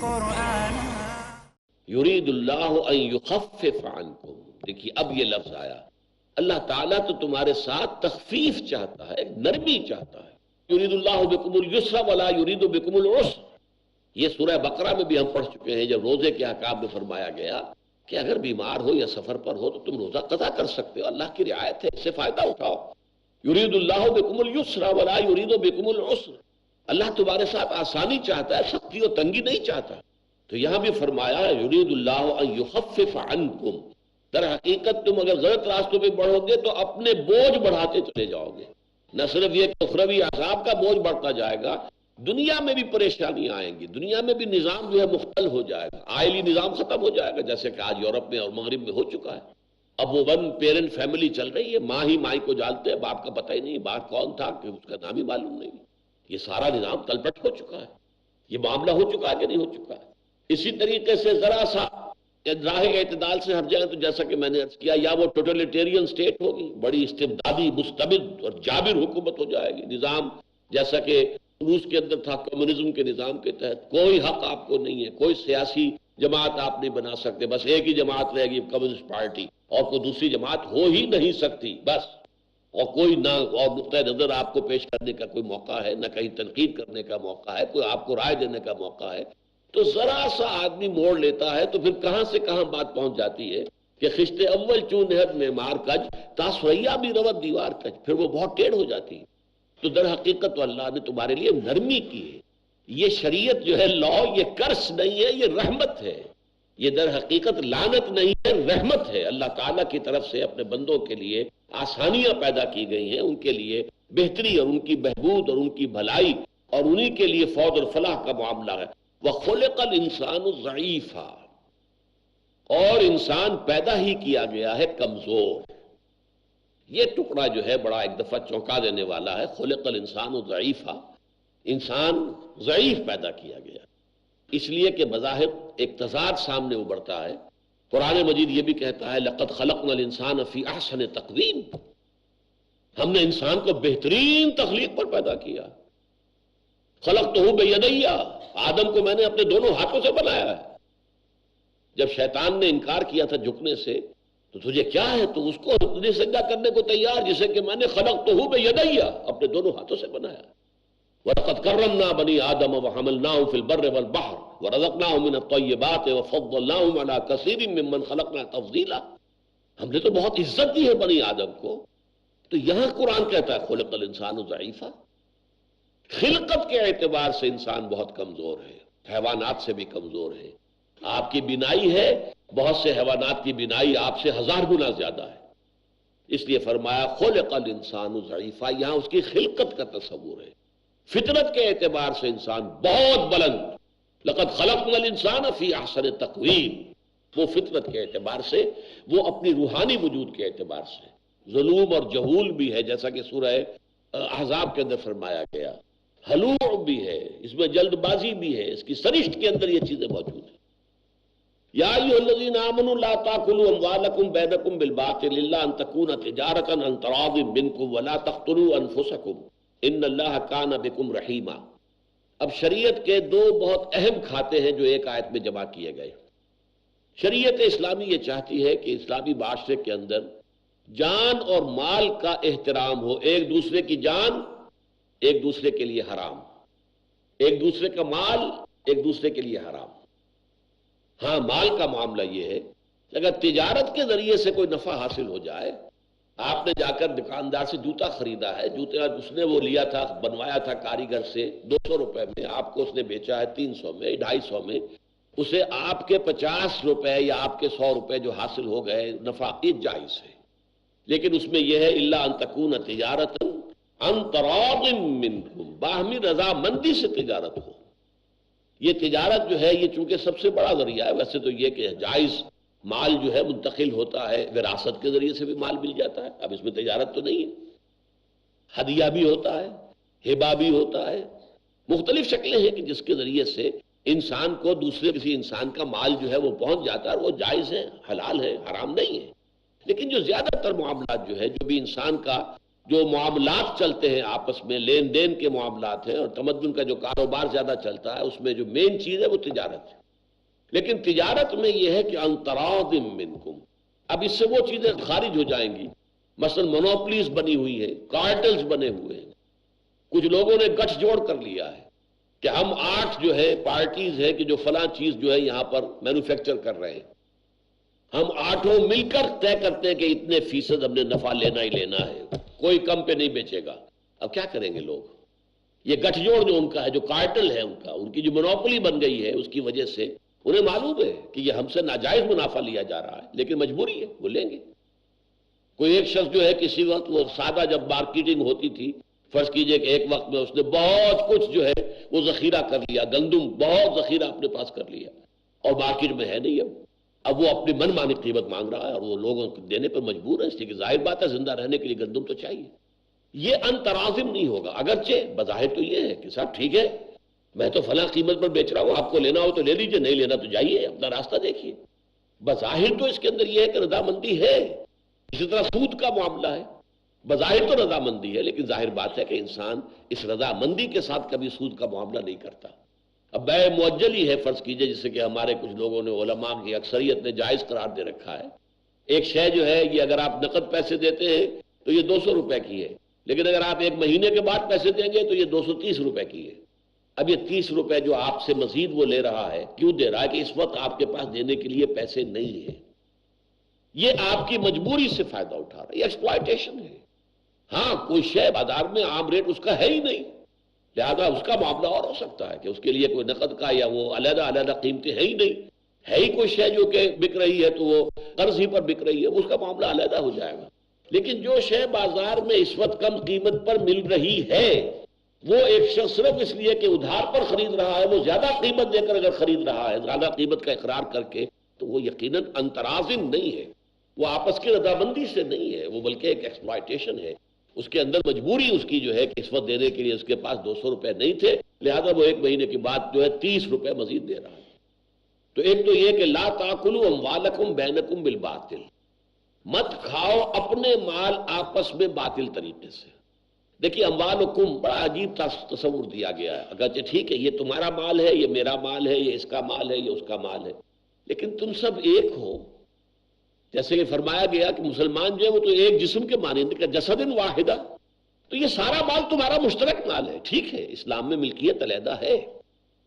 قرآنا یرید اللہ ان یخفف عنکم. دیکھیے اب یہ لفظ آیا، اللہ تعالیٰ تو تمہارے ساتھ تخفیف چاہتا ہے، نرمی چاہتا ہے. یرید اللہ بکم اليسر ولا یرید بکم العسر. یہ سورہ بقرہ میں بھی ہم پڑھ چکے ہیں جب روزے کے احکام میں فرمایا گیا کہ اگر بیمار ہو یا سفر پر ہو تو تم روزہ قضا کر سکتے ہو، اللہ کی رعایت ہے، اس سے فائدہ اٹھاؤ. یرید اللہ بکم اليسر ولا یرید بکم العسر. اللہ تمہارے ساتھ آسانی چاہتا ہے، سختی اور تنگی نہیں چاہتا. تو یہاں بھی فرمایا یرید اللہ ان یخفف عنکم. در حقیقت تم اگر غلط راستوں پہ بڑھو گے تو اپنے بوجھ بڑھاتے چلے جاؤ گے. نہ صرف یہ کہ اخروی عذاب کا بوجھ بڑھتا جائے گا، دنیا میں بھی پریشانیاں آئیں گی، دنیا میں بھی نظام جو ہے مختل ہو جائے گا، آئلی نظام ختم ہو جائے گا جیسے کہ آج یورپ میں اور مغرب میں ہو چکا ہے. اب وہ ون پیرنٹ فیملی چل رہی ہے، ماں ہی مائی کو جانتے ہیں، باپ کا پتہ ہی نہیں، باپ کون تھا کہ اس کا نام ہی معلوم نہیں. یہ سارا نظام تلپٹ ہو چکا ہے. یہ معاملہ ہو چکا ہے کہ نہیں ہو چکا ہے؟ اسی طریقے سے ذرا سا راہ اعتدال سے ہٹ جائیں تو جیسا کہ میں نے عرض کیا، یا وہ ٹوٹلیٹیرین سٹیٹ ہوگی، بڑی استبدادی مستبد اور جابر حکومت ہو جائے گی. نظام جیسا کہ روس کے اندر تھا، کمیونزم کے نظام کے تحت کوئی حق آپ کو نہیں ہے، کوئی سیاسی جماعت آپ نہیں بنا سکتے، بس ایک ہی جماعت رہے گی کمیونسٹ پارٹی، اور کوئی دوسری جماعت ہو ہی نہیں سکتی بس. اور کوئی نہ اور نقطۂ نظر آپ کو پیش کرنے کا کوئی موقع ہے، نہ کہیں تنقید کرنے کا موقع ہے، کوئی آپ کو رائے دینے کا موقع ہے. تو ذرا سا آدمی موڑ لیتا ہے تو پھر کہاں سے کہاں بات پہنچ جاتی ہے کہ خشت اول چون نہد میں مار کج تا سریا بھی روت دیوار کج. پھر وہ بہت ٹیڑھ ہو جاتی ہے. تو در حقیقت تو اللہ نے تمہارے لیے نرمی کی ہے. یہ شریعت جو ہے لا، یہ کرس نہیں ہے، یہ رحمت ہے. یہ در حقیقت لعنت نہیں ہے، رحمت ہے. اللہ تعالیٰ کی طرف سے اپنے بندوں کے لیے آسانیاں پیدا کی گئی ہیں، ان کے لیے بہتری اور ان کی بہبود اور ان کی بھلائی اور انہی کے لیے فوج اور فلاح کا معاملہ ہے. وَخُلِقَ الْإِنسَانُ ضَعِيفًا. اور انسان پیدا ہی کیا گیا ہے کمزور. یہ ٹکڑا جو ہے بڑا ایک دفعہ چونکا دینے والا ہے. خلق الانسان ضعیفا، انسان ضعیف پیدا کیا گیا، اس لیے کہ بظاہر ایک تضاد سامنے ابھرتا ہے. قرآن مجید یہ بھی کہتا ہے لقد خلقنا الانسان فی احسن تقویم. ہم نے انسان کو بہترین تخلیق پر پیدا کیا. خلقتہ بیدی، آدم کو میں نے اپنے دونوں ہاتھوں سے بنایا ہے. جب شیطان نے انکار کیا تھا جھکنے سے تو تجھے کیا ہے، تو اس کو سجدہ کرنے کو تیار جسے کہ میں نے خلقتہ بیدی اپنے دونوں ہاتھوں سے بنایا. وَلَقَدْ كَرَّمْنَا بَنِي آدَمَ وَحَمَلْنَاهُمْ فِي الْبَرِّ وَالْبَحْرِ وَرَزَقْنَاهُمْ مِنَ الطَّيِّبَاتِ وَفَضَّلْنَاهُمْ عَلَى كَثِيرٍ مِّمَّنْ خَلَقْنَا تَفْضِيلًا. ہم نے تو بہت عزت دی ہے بنی آدم کو. تو یہاں قرآن کہتا ہے خلق الانسان ضعیفا. خلقت کے اعتبار سے انسان بہت کمزور ہے، حیوانات سے بھی کمزور ہے. آپ کی بینائی ہے، بہت سے حیوانات کی بینائی آپ سے 1000 گنا زیادہ ہے. اس لیے فرمایا خلق الانسان ضعیفا. یہاں اس کی خلقت کا تصور ہے. فطرت کے اعتبار سے انسان بہت بلند. لقد خلقنا الانسان فی احسن تقویم. وہ فطرت کے اعتبار سے، وہ اپنی روحانی وجود کے اعتبار سے ظلوم اور جہول بھی ہے، جیسا کہ سورہ احزاب کے اندر فرمایا گیا. حلوع بھی ہے، اس میں جلد بازی بھی ہے، اس کی سرشت کے اندر یہ چیزیں موجود ہیں. یا ایھا الذین آمنوا لا تاکلوا اموالکم بینکم بالباطل الا ان تکون تجارۃ عن تراض منکم ولا تقتلوا انفسکم ان اللہ کان بکم رحیما. اب شریعت کے دو بہت اہم کھاتے ہیں جو ایک آیت میں جمع کیے گئے. شریعت اسلامی یہ چاہتی ہے کہ اسلامی معاشرے کے اندر جان اور مال کا احترام ہو. ایک دوسرے کی جان ایک دوسرے کے لیے حرام، ایک دوسرے کا مال ایک دوسرے کے لیے حرام. ہاں مال کا معاملہ یہ ہے کہ اگر تجارت کے ذریعے سے کوئی نفع حاصل ہو جائے، آپ نے جا کر دکاندار سے جوتا خریدا ہے، جوتے اس نے وہ لیا تھا، بنوایا تھا کاریگر سے 200 روپے میں، آپ کو اس نے بیچا ہے 300 میں 250 میں، اسے آپ کے 50 روپے یا آپ کے 100 روپے جو حاصل ہو گئے نفع، یہ جائز ہے. لیکن اس میں یہ ہے الا ان تکون تجارت عن تراض منکم، باہمی رضامندی سے تجارت ہو. یہ تجارت جو ہے یہ چونکہ سب سے بڑا ذریعہ ہے. ویسے تو یہ کہ جائز مال جو ہے منتقل ہوتا ہے، وراثت کے ذریعے سے بھی مال مل جاتا ہے. اب اس میں تجارت تو نہیں ہے. ہدیہ بھی ہوتا ہے، ہبہ بھی ہوتا ہے، مختلف شکلیں ہیں کہ جس کے ذریعے سے انسان کو دوسرے کسی انسان کا مال جو ہے وہ پہنچ جاتا ہے، اور وہ جائز ہے، حلال ہے، حرام نہیں ہے. لیکن جو زیادہ تر معاملات جو ہے جو بھی انسان کا جو معاملات چلتے ہیں آپس میں، لین دین کے معاملات ہیں، اور تمدن کا جو کاروبار زیادہ چلتا ہے اس میں جو مین چیز ہے وہ تجارت ہے۔ لیکن تجارت میں یہ ہے کہ ان تراض منکم، اب اس سے وہ چیزیں خارج ہو جائیں گی، مثلا مونوپلیز بنی ہوئی ہے، کارٹلز بنے ہوئے ہیں، کچھ لوگوں نے گٹھ جوڑ کر لیا ہے کہ ہم 8 جو ہے پارٹیز ہیں کہ جو فلاں چیز جو ہے یہاں پر مینوفیکچر کر رہے ہیں، ہم 8 مل کر طے کرتے ہیں کہ اتنے فیصد ہم نے نفع لینا ہی لینا ہے، کوئی کم پہ نہیں بیچے گا۔ اب کیا کریں گے لوگ؟ یہ گٹھ جوڑ جو ان کا ہے، جو کارٹل ہے ان کی جو مونوپولی بن گئی ہے، اس کی وجہ سے انہیں معلوم ہے کہ یہ ہم سے ناجائز منافع لیا جا رہا ہے، لیکن مجبوری ہے، وہ لیں گے۔ کوئی ایک شخص جو ہے کسی وقت وہ سادہ جب مارکیٹنگ ہوتی تھی، فرض کیجئے کہ ایک وقت میں اس نے بہت کچھ جو ہے وہ ذخیرہ کر لیا، گندم بہت ذخیرہ اپنے پاس کر لیا، اور مارکیٹ میں ہے نہیں اب وہ اپنی من مانی قیمت مانگ رہا ہے، اور وہ لوگوں کو دینے پر مجبور ہے، اس لیے کہ ظاہر بات ہے زندہ رہنے کے لیے گندم تو چاہیے۔ یہ انترازم نہیں ہوگا، اگرچہ بظاہر تو یہ ہے کہ صاحب ٹھیک ہے میں تو فلاں قیمت پر بیچ رہا ہوں، آپ کو لینا ہو تو لے لیجئے، نہیں لینا تو جائیے اپنا راستہ دیکھیے۔ بظاہر تو اس کے اندر یہ ہے کہ رضامندی ہے، اسی طرح سود کا معاملہ ہے، بظاہر تو رضامندی ہے، لیکن ظاہر بات ہے کہ انسان اس رضامندی کے ساتھ کبھی سود کا معاملہ نہیں کرتا۔ اب بیع معجل ہی ہے فرض کیجئے، جسے کہ ہمارے کچھ لوگوں نے، علماء کی اکثریت نے جائز قرار دے رکھا ہے۔ ایک شے جو ہے یہ اگر آپ نقد پیسے دیتے ہیں تو یہ 200 روپے کی ہے، لیکن اگر آپ 1 مہینے کے بعد پیسے دیں گے تو یہ 230 روپے کی ہے۔ اب یہ 30 روپے جو آپ سے مزید وہ لے رہا ہے، کیوں دے رہا ہے؟ کہ اس وقت آپ کے پاس دینے کے لیے پیسے نہیں ہیں، یہ آپ کی مجبوری سے فائدہ اٹھا رہا ہے، یہ ایکسپلائٹیشن ہے۔ ہاں کوئی شے بازار میں عام ریٹ اس کا ہے ہی نہیں، لہذا اس کا معاملہ اور ہو سکتا ہے کہ اس کے لیے کوئی نقد کا یا وہ علیحدہ علیحدہ قیمتیں ہے ہی نہیں، ہے ہی کوئی شے جو کہ بک رہی ہے تو وہ قرض ہی پر بک رہی ہے، اس کا معاملہ علیحدہ ہو جائے گا۔ لیکن جو شے بازار میں اس وقت کم قیمت پر مل رہی ہے، وہ ایک شخص صرف اس لیے کہ ادھار پر خرید رہا ہے، وہ زیادہ قیمت دے کر اگر خرید رہا ہے، زیادہ قیمت کا اقرار کر کے، تو وہ یقیناً انترازم نہیں ہے، وہ آپس کی رضامندی سے نہیں ہے، وہ بلکہ ایک ایکسپلائٹیشن ہے۔ اس کے اندر مجبوری اس کی جو ہے کہ اس وقت دینے کے لیے اس کے پاس 200 روپے نہیں تھے، لہذا وہ 1 مہینے کے بعد جو ہے 30 روپے مزید دے رہا ہے۔ تو ایک تو یہ کہ لا تاکلوا اموالکم بینکم بالباطل، مت کھاؤ اپنے مال آپس میں باطل طریقے سے۔ دیکھیے اموالکم بڑا عجیب تصور دیا گیا ہے، اگرچہ ٹھیک ہے یہ تمہارا مال ہے، یہ میرا مال ہے، یہ اس کا مال ہے، یہ اس کا مال ہے، لیکن تم سب ایک ہو۔ جیسے کہ فرمایا گیا کہ مسلمان جو ہے وہ تو ایک جسم کے مانند کہ جسد واحدہ، تو یہ سارا مال تمہارا مشترک مال ہے۔ ٹھیک ہے اسلام میں ملکیت علیحدہ ہے،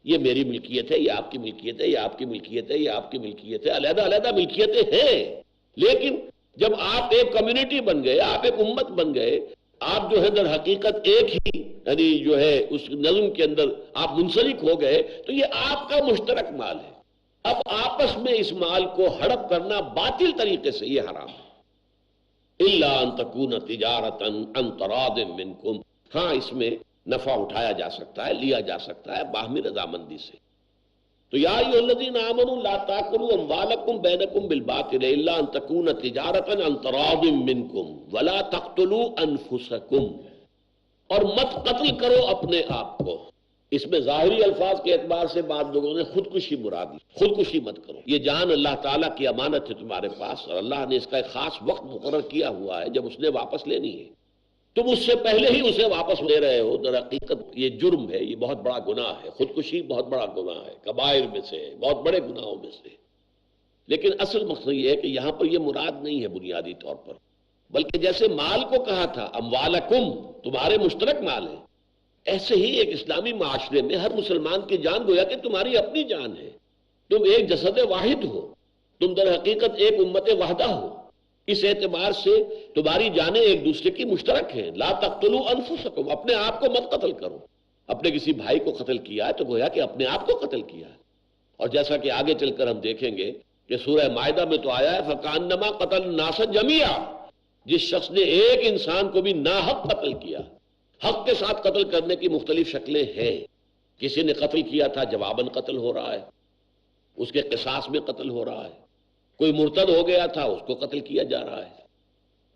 یہ میری ملکیت ہے، یہ آپ کی ملکیت ہے، یہ آپ کی ملکیت ہے، یہ آپ کی ملکیت ہے، علیحدہ علیحدہ ملکیتیں ہیں، لیکن جب آپ ایک کمیونٹی بن گئے، آپ ایک امت بن گئے، آپ جو ہے در حقیقت ایک ہی یعنی جو ہے اس نظم کے اندر آپ منسلک ہو گئے، تو یہ آپ کا مشترک مال ہے۔ اب آپس میں اس مال کو ہڑپ کرنا باطل طریقے سے یہ حرام ہے۔ الا ان تکون تجارتا عن تراض منکم، ہاں اس میں نفع اٹھایا جا سکتا ہے، لیا جا سکتا ہے باہمی رضامندی سے۔ تو یا ایھا الذین آمنوا لا تاکلوا اموالکم بینکم بالباطل الا ان تکون تجارتا عن تراض منکم ولا تقتلوا انفسکم، اور مت قتل کرو اپنے آپ کو۔ اس میں ظاہری الفاظ کے اعتبار سے بعض لوگوں نے خودکشی مراد لی، خودکشی مت کرو، یہ جان اللہ تعالیٰ کی امانت ہے تمہارے پاس، اور اللہ نے اس کا ایک خاص وقت مقرر کیا ہوا ہے جب اس نے واپس لینی ہے، تم اس سے پہلے ہی اسے واپس لے رہے ہو، در حقیقت یہ جرم ہے، یہ بہت بڑا گناہ ہے، خودکشی بہت بڑا گناہ ہے، کبائر میں سے، بہت بڑے گناہوں میں سے۔ لیکن اصل مقصد یہ ہے کہ یہاں پر یہ مراد نہیں ہے بنیادی طور پر، بلکہ جیسے مال کو کہا تھا اموالکم تمہارے مشترک مال ہے، ایسے ہی ایک اسلامی معاشرے میں ہر مسلمان کی جان گویا کہ تمہاری اپنی جان ہے، تم ایک جسد واحد ہو، تم در حقیقت ایک امت وحدہ ہو، اس اعتبار سے تمہاری جانیں ایک دوسرے کی مشترک ہیں۔ لا تقتلوا انفسکم، اپنے آپ کو مت قتل کرو۔ اپنے کسی بھائی کو قتل کیا ہے تو گویا کہ اپنے آپ کو قتل کیا ہے، اور جیسا کہ آگے چل کر ہم دیکھیں گے کہ سورہ مائدہ میں تو آیا ہے فَكَأَنَّمَا قَتَلَ النَّاسَ جَمِيعًا، جس شخص نے ایک انسان کو بھی ناحق قتل کیا۔ حق کے ساتھ قتل کرنے کی مختلف شکلیں ہیں، کسی نے قتل کیا تھا جواباً قتل ہو رہا ہے، اس کے قصاص میں قتل ہو رہا ہے، کوئی مرتد ہو گیا تھا اس کو قتل کیا جا رہا ہے،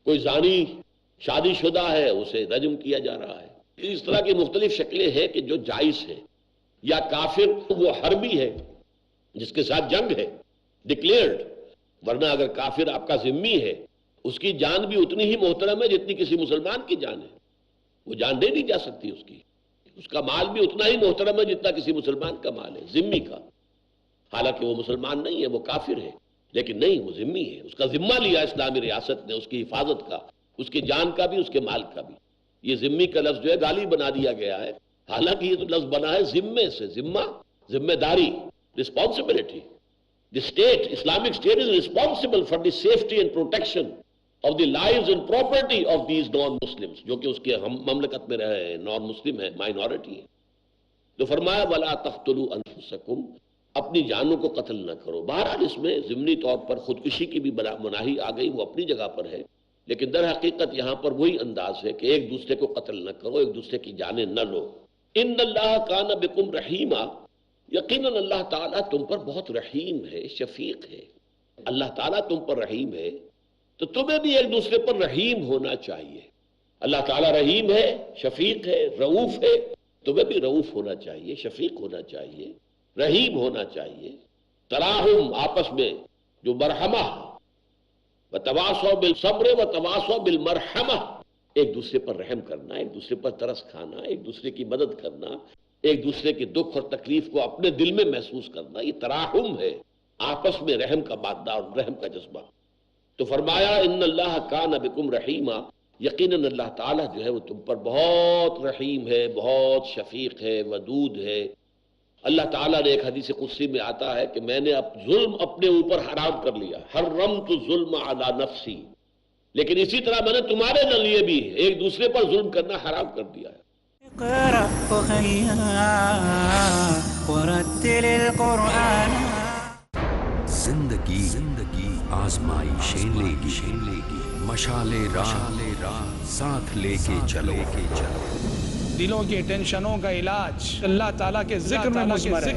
کوئی زانی شادی شدہ ہے اسے رجم کیا جا رہا ہے۔ اس طرح کی مختلف شکلیں ہیں کہ جو جائز ہیں، یا کافر وہ حربی ہے جس کے ساتھ جنگ ہے ڈکلیئرڈ، ورنہ اگر کافر آپ کا ذمی ہے اس کی جان بھی اتنی ہی محترم ہے جتنی کسی مسلمان کی جان ہے، وہ جان دے نہیں جا سکتی اس کی. اس کا مال بھی اتنا ہی محترم ہے جتنا کسی مسلمان کا مال ہے، ذمہ کا. حالانکہ وہ مسلمان نہیں ہے، وہ کافر ہے، لیکن نہیں، وہ ذمہ ہے. اس کا ذمہ لیا اسلامی ریاست نے، اس کی حفاظت کا، اس کی جان کا بھی، اس کے مال کا بھی. یہ ذمہ کا لفظ جو ہے گالی بنا دیا گیا ہے، حالانکہ یہ تو لفظ بنا ہے ذمے سے. ذمہ داری، responsibility. The state, Islamic State is responsible for the safety and protection of the lives and property of these non-Muslims، جو کہ اس کے مملکت میں رہے ہیں، نان مسلم ہیں، مائنورٹی ہے. تو فرمایا وَلَا تَقْتُلُوا أَنفُسَكُمْ، اپنی جانوں کو قتل نہ کرو. بہرحال اس میں ضمنی طور پر خودکشی کی بھی مناہی آ گئی، وہ اپنی جگہ پر ہے، لیکن در حقیقت یہاں پر وہی انداز ہے کہ ایک دوسرے کو قتل نہ کرو، ایک دوسرے کی جانیں نہ لو. ان اللہ کان بکم رحیما، یقیناً اللہ تعالیٰ تم پر بہت رحیم ہے، شفیق ہے. اللہ تعالیٰ تم پر رحیم ہے تو تمہیں بھی ایک دوسرے پر رحیم ہونا چاہیے. اللہ تعالیٰ رحیم ہے، شفیق ہے، رؤوف ہے، تمہیں بھی رؤوف ہونا چاہیے، شفیق ہونا چاہیے، رحیم ہونا چاہیے. تراہم، آپس میں جو مرحمہ، وتواصوا بالصبر وتواصوا بالمرحمہ، ایک دوسرے پر رحم کرنا، ایک دوسرے پر ترس کھانا، ایک دوسرے کی مدد کرنا، ایک دوسرے کے دکھ اور تکلیف کو اپنے دل میں محسوس کرنا، یہ تراحم ہے، آپس میں رحم کا مادہ اور رحم کا جذبہ. تو فرمایا ان اللہ کان بکم رحیما، یقیناً اللہ تعالیٰ جو ہے وہ تم پر بہت رحیم ہے، بہت شفیق ہے، ودود ہے. اللہ تعالیٰ نے ایک حدیث قدسی میں آتا ہے کہ میں نے ظلم اپنے اوپر حرام کر لیا، حرمت الظلم علی نفسی، لیکن اسی طرح میں نے تمہارے لیے بھی ایک دوسرے پر ظلم کرنا حرام کر دیا ہے. زندگی آزمائشیں لے گی، مشعل راہ ساتھ لے کے چلو. دلوں کے ٹینشنوں کا علاج اللہ تعالیٰ کے ذکر میں مثمر ہے.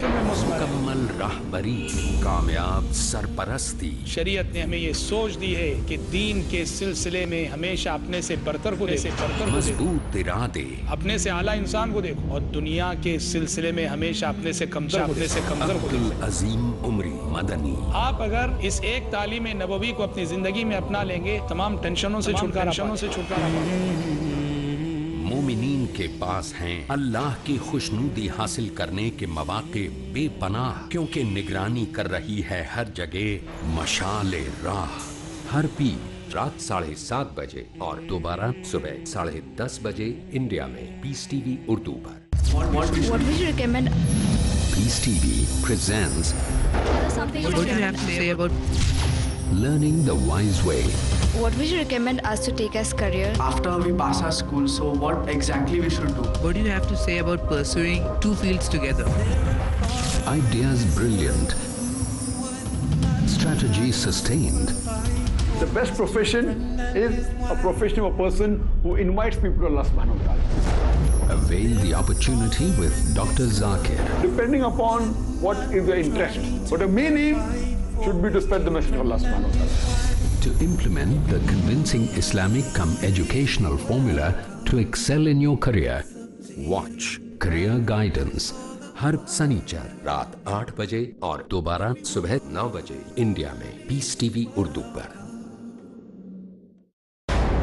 مکمل راہبری، کامیاب سرپرستی. شریعت نے ہمیں یہ سوچ دی ہے کہ دین کے سلسلے میں ہمیشہ اپنے سے برتر کو دیکھو، مضبوط ارادے، اپنے سے اعلیٰ انسان کو دیکھو، اور دنیا کے سلسلے میں ہمیشہ اپنے سے کمتر کو دیکھو. عظیم عمری مدنی. آپ اگر اس ایک تعلیم نبوی کو اپنی زندگی میں اپنا لیں گے، تمام ٹینشنوں سے چھٹکارا. مومنین کے پاس ہیں اللہ کی خوشنودی حاصل کرنے کے مواقع بے پناہ، کیونکہ نگرانی کر رہی ہے ہر جگہ مشعل راہ. ہر پیر رات 7:30 بجے اور دوبارہ صبح 10:30 بجے انڈیا میں پیس ٹی وی اردو پر. What would you recommend? Peace T V presents What do you have to say about? Learning the Wise Way. What would you recommend us to take as career? After we pass our school, so what exactly we should do? What do you have to say about pursuing two fields together? Ideas brilliant. Strategy sustained. The best profession is a profession of a person who invites people to Allah subhanahu wa ta'ala. Avail the opportunity with Dr. Zakir. Depending upon what is your interest. But the main aim should be to spread the message of Allah subhanahu wa ta'ala. To implement the convincing Islamic educational formula to excel in your career. Watch Career Guidance. ہر سنیچر رات 8 بجے اور دوبارہ صبح 9 بجے India میں peace T V Urdu پر.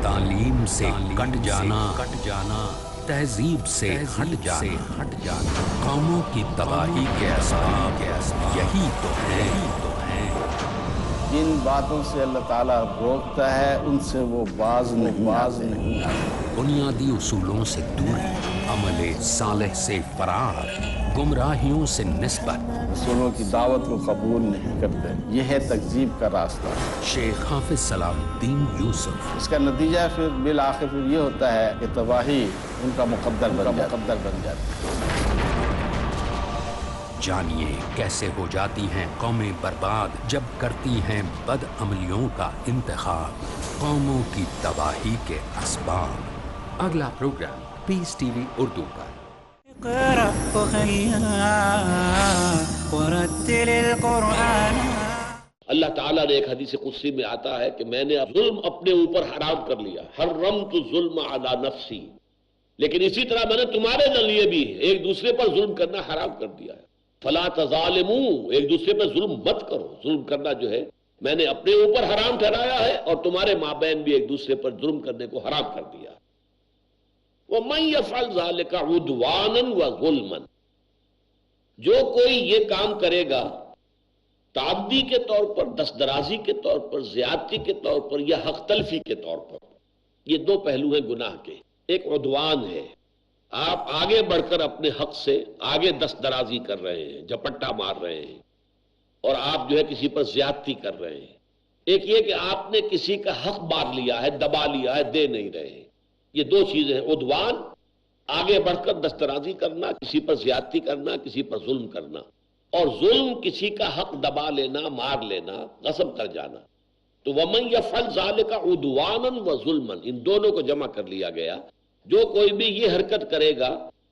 تعلیم سے کٹ جانا، تہذیب سے ہٹ جانا، قوموں کی تباہی کے اسباب یہی تو ہے. جن باتوں سے اللہ تعالیٰ روکتا ہے ان سے وہ باز نہیں. بنیادی اصولوں سے دوری، عمل صالح سے فرار، گمراہیوں سے نسبت. رسولوں کی دعوت کو قبول نہیں کرتے، یہ ہے تکذیب کا راستہ. شیخ حافظ صلاح الدین یوسف. اس کا نتیجہ پھر بالآخر یہ ہوتا ہے کہ تباہی ان کا مقدر بن جاتی ہے. جانیے کیسے ہو جاتی ہیں قومیں برباد جب کرتی ہیں بد عملیوں کا انتخاب. قوموں کی تباہی کے اسباب. اگلا پروگرام پیس ٹی وی اردو پر. اللہ تعالیٰ نے ایک حدیث قدسی میں آتا ہے کہ میں نے ظلم اپنے اوپر حرام کر لیا، حرمت الظلم علی نفسی، لیکن اسی طرح میں نے تمہارے لیے بھی ایک دوسرے پر ظلم کرنا حرام کر دیا ہے. فلا تظالموا، ایک دوسرے پر ظلم مت کرو. ظلم کرنا جو ہے میں نے اپنے اوپر حرام ٹھہرایا ہے اور تمہارے مابین بھی ایک دوسرے پر ظلم کرنے کو حرام کر دیا. وَمَن يَفْعَلْ ذَلِكَ عُدْوَانًا وَظُلْمًا، جو کوئی یہ کام کرے گا تعدی کے طور پر، دستدرازی کے طور پر، زیادتی کے طور پر یا حق تلفی کے طور پر، یہ دو پہلو ہیں گناہ کے. ایک عدوان ہے، آپ آگے بڑھ کر اپنے حق سے آگے دستدرازی کر رہے ہیں، جھپٹا مار رہے ہیں اور آپ جو ہے کسی پر زیادتی کر رہے ہیں. ایک یہ کہ آپ نے کسی کا حق مار لیا ہے، دبا لیا ہے، دے نہیں رہے ہیں. یہ دو چیزیں ہیں، عدوان آگے بڑھ کر دستدرازی کرنا، کسی پر زیادتی کرنا، کسی پر ظلم کرنا، اور ظلم کسی کا حق دبا لینا، مار لینا، غصب کر جانا. تو وَمَن يَفْعَلْ ذَلِكَ عُدْوَانًا وَظُلْمًا، ان دونوں کو جمع کر لیا گیا. جو کوئی بھی یہ حرکت کرے گا،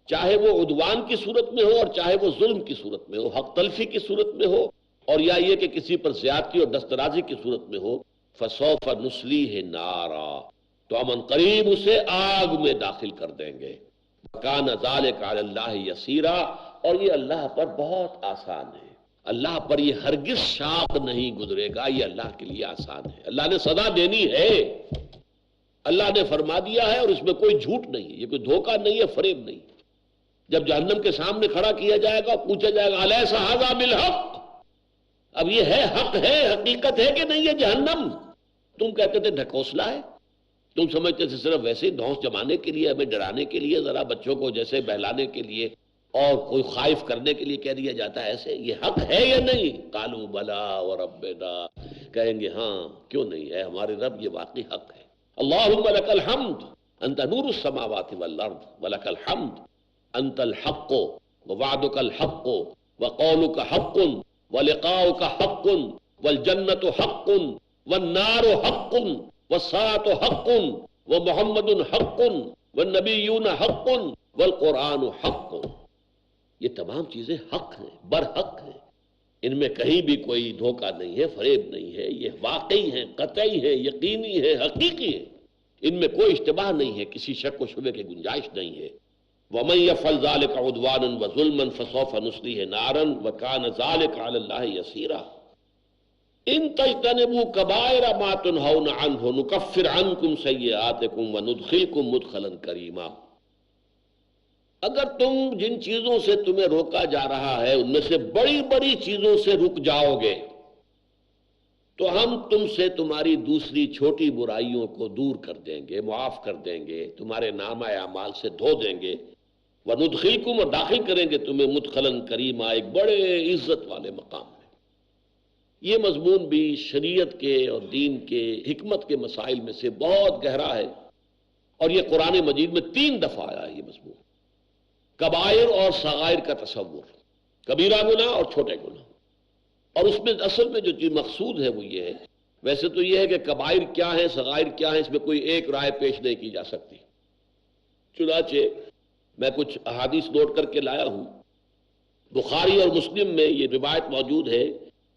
چاہے وہ عدوان کی صورت میں ہو اور چاہے وہ ظلم کی صورت میں ہو، حق تلفی کی صورت میں ہو اور یا یہ کہ کسی پر زیادتی اور دستدرازی کی صورت میں ہو، فَسَوْفَ نُصْلِيهِ نَارًا، تو ہم قریب اسے آگ میں داخل کر دیں گے. وَكَانَ ذَلِكَ عَلَى اللَّهِ يَسِيرًا، اور یہ اللہ پر بہت آسان ہے. اللہ پر یہ ہرگز شاق نہیں گزرے گا، یہ اللہ کے لیے آسان ہے. اللہ نے سزا دینی ہے، اللہ نے فرما دیا ہے، اور اس میں کوئی جھوٹ نہیں ہے، یہ کوئی دھوکہ نہیں ہے، فریب نہیں. جب جہنم کے سامنے کھڑا کیا جائے گا، پوچھا جائے گا الیس ھذا بالحق، اب یہ ہے حق ہے، حقیقت ہے کہ نہیں ہے جہنم؟ تم کہتے تھے ڈھکوسلا ہے، تم سمجھتے تھے صرف ویسے دھونس جمانے کے لیے، ہمیں ڈرانے کے لیے، ذرا بچوں کو جیسے بہلانے کے لیے اور کوئی خائف کرنے کے لیے کہہ دیا جاتا ہے. ایسے یہ حق ہے یا نہیں؟ قالوا بلا وربنا، کہیں گے ہاں کیوں نہیں ہے، ہمارے رب یہ واقعی حق ہے. اللہم لک الحمد انت نور السماوات والارض ولک الحمد انت الحق ووعدک الحق وقولک حق ولقاؤک حق والجنت حق والنار حق والساعة حق ومحمد حق والنبیون حق والقرآن حق. یہ تمام چیزیں حق ہیں، برحق ہیں، ان میں کہیں بھی کوئی دھوکہ نہیں ہے، فریب نہیں ہے، یہ واقعی ہیں، قطعی ہیں، یقینی ہے، حقیقی ہے، ان میں کوئی اشتباہ نہیں ہے، کسی شک و شبہ کی گنجائش نہیں ہے. وَمَن يَفْعَلْ ذَلِكَ عُدْوَانًا وَظُلْمًا فَسَوْفَ نُصْلِيهِ نَارًا وَكَانَ ذَلِكَ عَلَى اللَّهِ يَسِيرًا. إِن تَجْتَنِبُوا كَبَائِرَ مَا تُنْهَوْنَ عَنْهُ نُكَفِّرْ عَنْكُمْ سَيِّئَاتِكُمْ وَنُدْخِلْكُمْ مُدْخَلًا كَرِيمًا. اگر تم جن چیزوں سے تمہیں روکا جا رہا ہے ان میں سے بڑی بڑی چیزوں سے رک جاؤ گے تو ہم تم سے تمہاری دوسری چھوٹی برائیوں کو دور کر دیں گے، معاف کر دیں گے، تمہارے نامہ اعمال سے دھو دیں گے. وَنُدْخِلْكُمْ، اور داخل کریں گے تمہیں مدخلاً کریما، ایک بڑے عزت والے مقام میں. یہ مضمون بھی شریعت کے اور دین کے حکمت کے مسائل میں سے بہت گہرا ہے، اور یہ قرآن مجید میں 3 دفعہ آیا ہے یہ مضمون. کبائر اور صغائر کا تصور، کبیرہ گناہ اور چھوٹے گناہ. اور اس میں اصل میں جو چیز مقصود ہے وہ یہ ہے، ویسے تو یہ ہے کہ کبائر کیا ہیں، صغائر کیا ہیں، اس میں کوئی ایک رائے پیش نہیں کی جا سکتی. چنانچہ میں کچھ احادیث نوٹ کر کے لایا ہوں. بخاری اور مسلم میں یہ روایت موجود ہے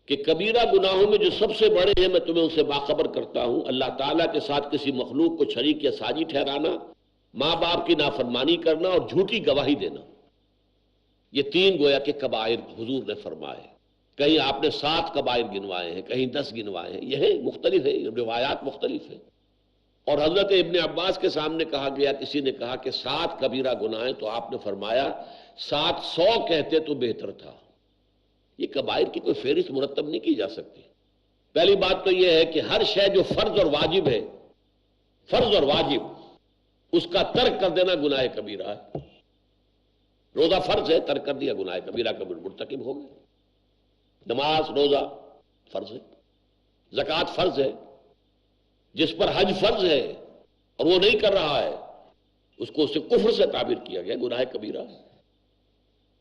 کہ کبیرہ گناہوں میں جو سب سے بڑے ہیں، میں تمہیں ان سے باخبر کرتا ہوں: اللہ تعالیٰ کے ساتھ کسی مخلوق کو شریک یا ساجی ٹھہرانا، ماں باپ کی نافرمانی کرنا اور جھوٹی گواہی دینا. یہ 3 گویا کہ کبائر حضور نے فرمائے. کہیں آپ نے 7 کبائر گنوائے ہیں، کہیں 10 گنوائے ہیں. یہ مختلف ہے، روایات مختلف ہیں. اور حضرت ابن عباس کے سامنے کہا گیا، کسی نے کہا کہ 7 کبیرہ گناہ ہیں، تو آپ نے فرمایا 700 کہتے تو بہتر تھا. یہ کبائر کی کوئی فہرست مرتب نہیں کی جا سکتی. پہلی بات تو یہ ہے کہ ہر شے جو فرض اور واجب ہے، فرض اور واجب، اس کا ترک کر دینا گناہ کبیرہ ہے. روزہ فرض ہے، ترک کر دیا گناہ کبیرہ کا مرتکب ہو گئے. نماز روزہ فرض ہے، زکوٰۃ فرض ہے. جس پر حج فرض ہے اور وہ نہیں کر رہا ہے، اس کو اسے کفر سے تعبیر کیا گیا، گناہ کبیرہ ہے.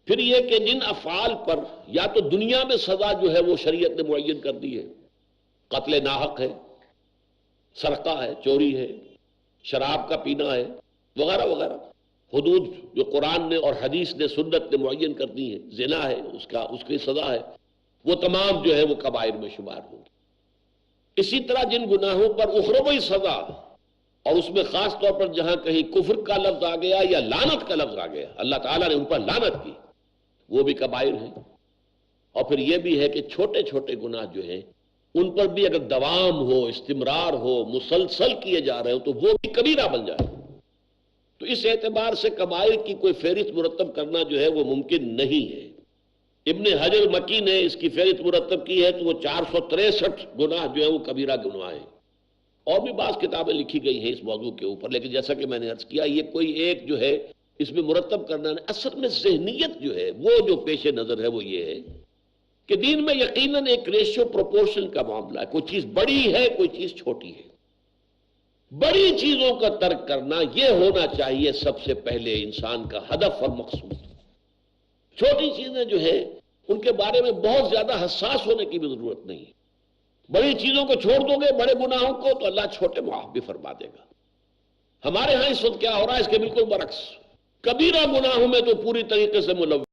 پھر یہ کہ جن افعال پر یا تو دنیا میں سزا جو ہے وہ شریعت نے معین کر دی ہے، قتل ناحق ہے، سرقہ ہے، چوری ہے، شراب کا پینا ہے، وغیرہ وغیرہ. حدود جو قرآن نے اور حدیث نے، سنت نے معین کر دی ہے، زنا ہے، اس کی سزا ہے، وہ تمام جو ہے وہ کبائر میں شمار ہوں گی. اسی طرح جن گناہوں پر اخروی سزا، اور اس میں خاص طور پر جہاں کہیں کفر کا لفظ آ گیا یا لعنت کا لفظ آ گیا، اللہ تعالیٰ نے ان پر لعنت کی، وہ بھی کبائر ہیں. اور پھر یہ بھی ہے کہ چھوٹے چھوٹے گناہ جو ہیں ان پر بھی اگر دوام ہو، استمرار ہو، مسلسل کیے جا رہے ہو تو وہ بھی کبیرہ بن جائے. تو اس اعتبار سے کبائر کی کوئی فہرست مرتب کرنا جو ہے وہ ممکن نہیں ہے. ابن حجر مکی نے اس کی فہرست مرتب کی ہے تو وہ 463 گناہ جو ہے وہ کبیرہ گناہ ہیں. اور بھی بعض کتابیں لکھی گئی ہیں اس موضوع کے اوپر، لیکن جیسا کہ میں نے عرض کیا یہ کوئی ایک جو ہے اس میں مرتب کرنا نہیں. اصل میں ذہنیت جو ہے وہ جو پیش نظر ہے وہ یہ ہے کہ دین میں یقیناً ایک ریشیو پروپورشن کا معاملہ ہے. کوئی چیز بڑی ہے، کوئی چیز چھوٹی ہے. بڑی چیزوں کا ترک کرنا یہ ہونا چاہیے سب سے پہلے انسان کا ہدف اور مقصود. چھوٹی چیزیں جو ہیں ان کے بارے میں بہت زیادہ حساس ہونے کی بھی ضرورت نہیں. بڑی چیزوں کو چھوڑ دو گے، بڑے گناہوں کو، تو اللہ چھوٹے معاف بھی فرما دے گا. ہمارے ہاں اس وقت کیا ہو رہا ہے؟ اس کے بالکل برعکس. کبیرہ گناہوں میں تو پوری طریقے سے ملوث